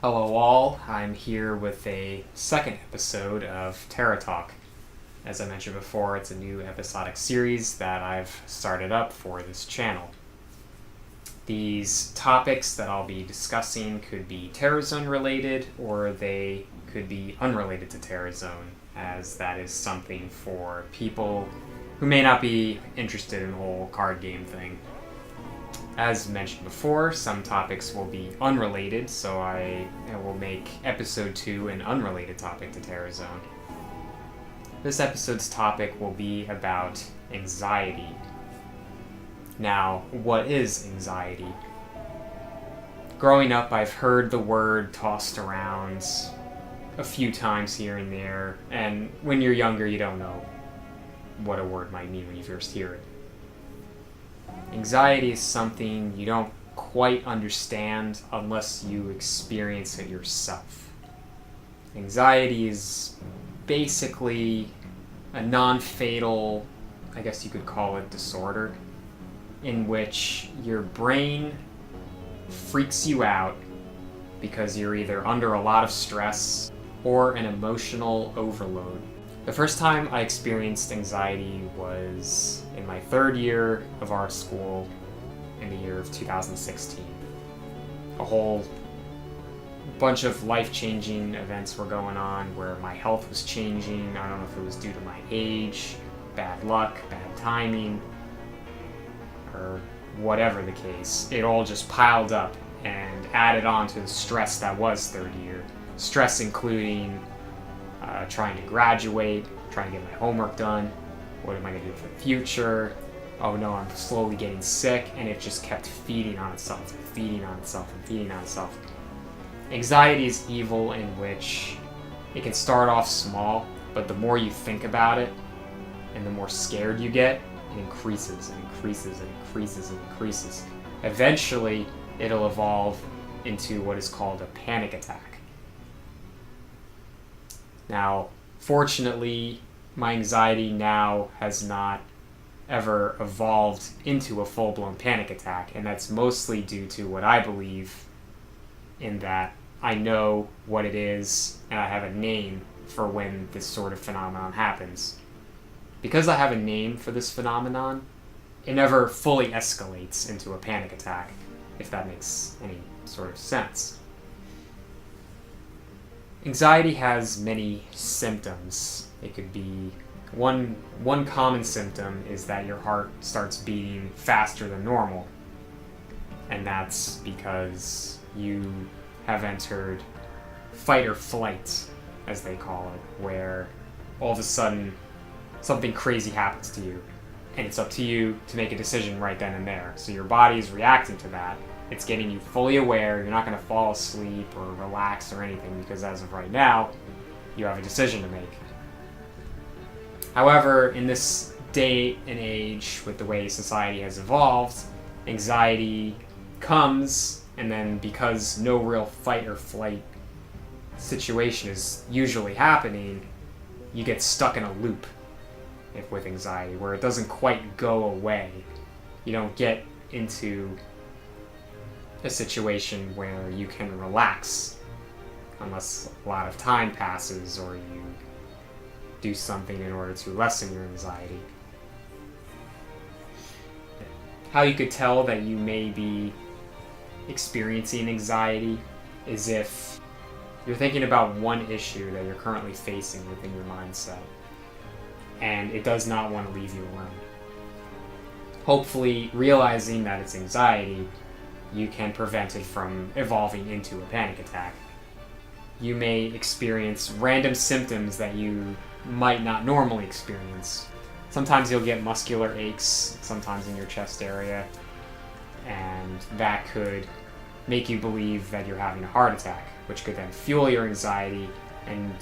Hello, all. I'm here with a second episode of TerraTalk. As I mentioned before, it's a new episodic series that I've started up for this channel. These topics that I'll be discussing could be TerraZone related, or they could be unrelated to TerraZone, as that is something for people who may not be interested in the whole card game thing. As mentioned before, some topics will be unrelated, so I will make episode 2 an unrelated topic to TerraZone. This episode's topic will be about anxiety. Now, what is anxiety? Growing up, I've heard the word tossed around a few times here and there, and when you're younger, you don't know what a word might mean when you first hear it. Anxiety is something you don't quite understand unless you experience it yourself. Anxiety is basically a non-fatal, I guess you could call it, disorder, in which your brain freaks you out because you're either under a lot of stress or an emotional overload. The first time I experienced anxiety was in my third year of art school in the year of 2016. A whole bunch of life-changing events were going on where my health was changing. I don't know if it was due to my age, bad luck, bad timing, or whatever the case. It all just piled up and added on to the stress that was third year. Stress including trying to graduate, trying to get my homework done, what am I going to do for the future, oh no, I'm slowly getting sick, and it just kept feeding on itself, feeding on itself, and feeding on itself. Anxiety is evil in which it can start off small, but the more you think about it, and the more scared you get, it increases and increases and increases and increases. Eventually, it'll evolve into what is called a panic attack. Now, fortunately, my anxiety now has not ever evolved into a full-blown panic attack, and that's mostly due to what I believe in that I know what it is, and I have a name for when this sort of phenomenon happens. Because I have a name for this phenomenon, it never fully escalates into a panic attack, if that makes any sort of sense. Anxiety has many symptoms. It could be one common symptom is that your heart starts beating faster than normal, and that's because you have entered fight or flight, as they call it, where all of a sudden something crazy happens to you, and it's up to you to make a decision right then and there. So your body is reacting to that. It's getting you fully aware. You're not going to fall asleep or relax or anything because as of right now, you have a decision to make. However, in this day and age, with the way society has evolved, anxiety comes, and then because no real fight or flight situation is usually happening, you get stuck in a loop with anxiety where it doesn't quite go away. You don't get into a situation where you can relax unless a lot of time passes or you do something in order to lessen your anxiety. How you could tell that you may be experiencing anxiety is if you're thinking about one issue that you're currently facing within your mindset and it does not want to leave you alone. Hopefully, realizing that it's anxiety, you can prevent it from evolving into a panic attack. You may experience random symptoms that you might not normally experience. Sometimes you'll get muscular aches, sometimes in your chest area, and that could make you believe that you're having a heart attack, which could then fuel your anxiety and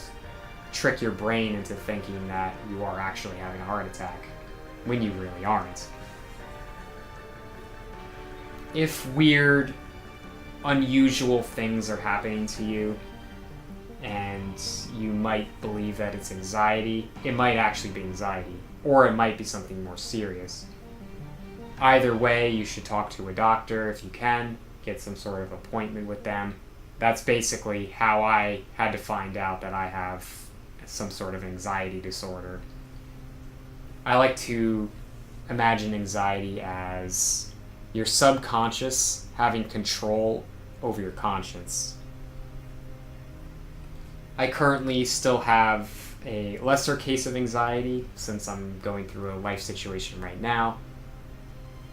trick your brain into thinking that you are actually having a heart attack when you really aren't. If weird, unusual things are happening to you and you might believe that it's anxiety, it might actually be anxiety, or it might be something more serious. Either way, you should talk to a doctor if you can, get some sort of appointment with them, that's basically how I had to find out that I have some sort of anxiety disorder. I like to imagine anxiety as your subconscious having control over your conscience. I currently still have a lesser case of anxiety since I'm going through a life situation right now.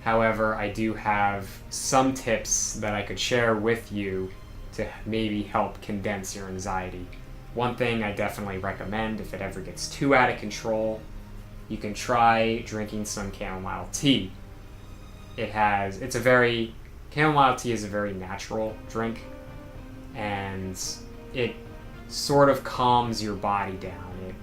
However, I do have some tips that I could share with you to maybe help condense your anxiety. One thing I definitely recommend, if it ever gets too out of control, you can try drinking some chamomile tea. Chamomile tea is a very natural drink, and it sort of calms your body down. It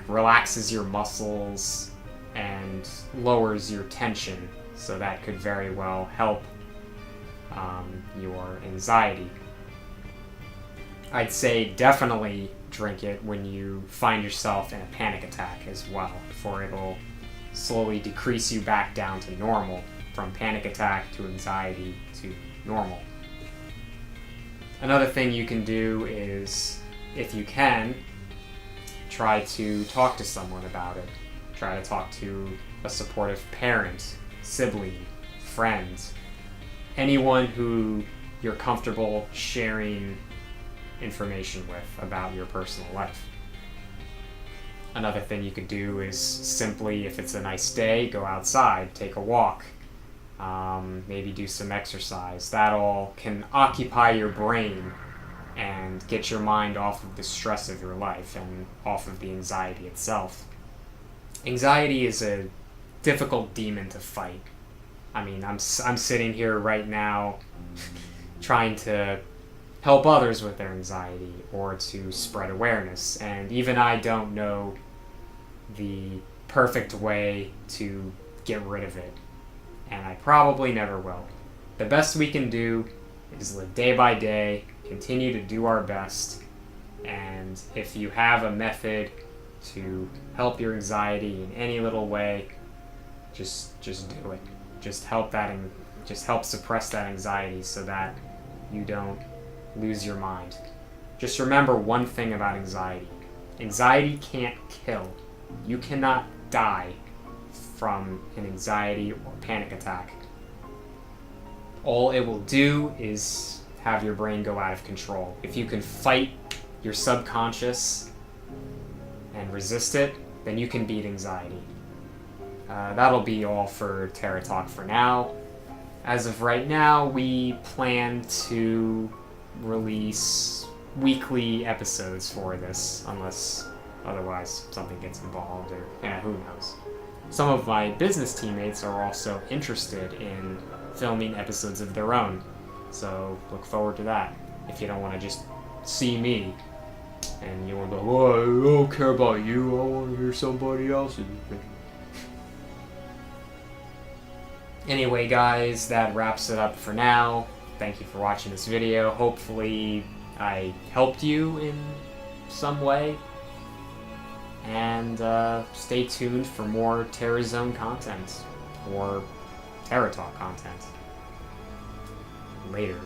relaxes your muscles and lowers your tension, so that could very well help your anxiety. I'd say definitely drink it when you find yourself in a panic attack as well, for it'll slowly decrease you back down to normal, from panic attack to anxiety to normal. Another thing you can do is, if you can, try to talk to someone about it. Try to talk to a supportive parent, sibling, friend, anyone who you're comfortable sharing information with about your personal life. Another thing you could do is simply, if it's a nice day, go outside, take a walk, maybe do some exercise. That all can occupy your brain and get your mind off of the stress of your life and off of the anxiety itself. Anxiety is a difficult demon to fight. I mean, I'm sitting here right now trying to help others with their anxiety or to spread awareness, and even I don't know the perfect way to get rid of it, and I probably never will. The best we can do is live day by day, continue to do our best, and if you have a method to help your anxiety in any little way, just do it. Just help suppress that anxiety so that you don't lose your mind. Just remember one thing about anxiety. Anxiety can't kill. You cannot die from an anxiety or panic attack. All it will do is have your brain go out of control. If you can fight your subconscious and resist it, then you can beat anxiety. That'll be all for TerraTalk for now. As of right now, we plan to release weekly episodes for this, unless otherwise something gets involved, or who knows. Some of my business teammates are also interested in filming episodes of their own, so look forward to that. If you don't want to just see me and you want to go, oh, I don't care about you, I want to hear somebody else's. Anyway, guys, that wraps it up for now. Thank you for watching this video. Hopefully I helped you in some way. And stay tuned for more TerraZone content or TerraTalk content later.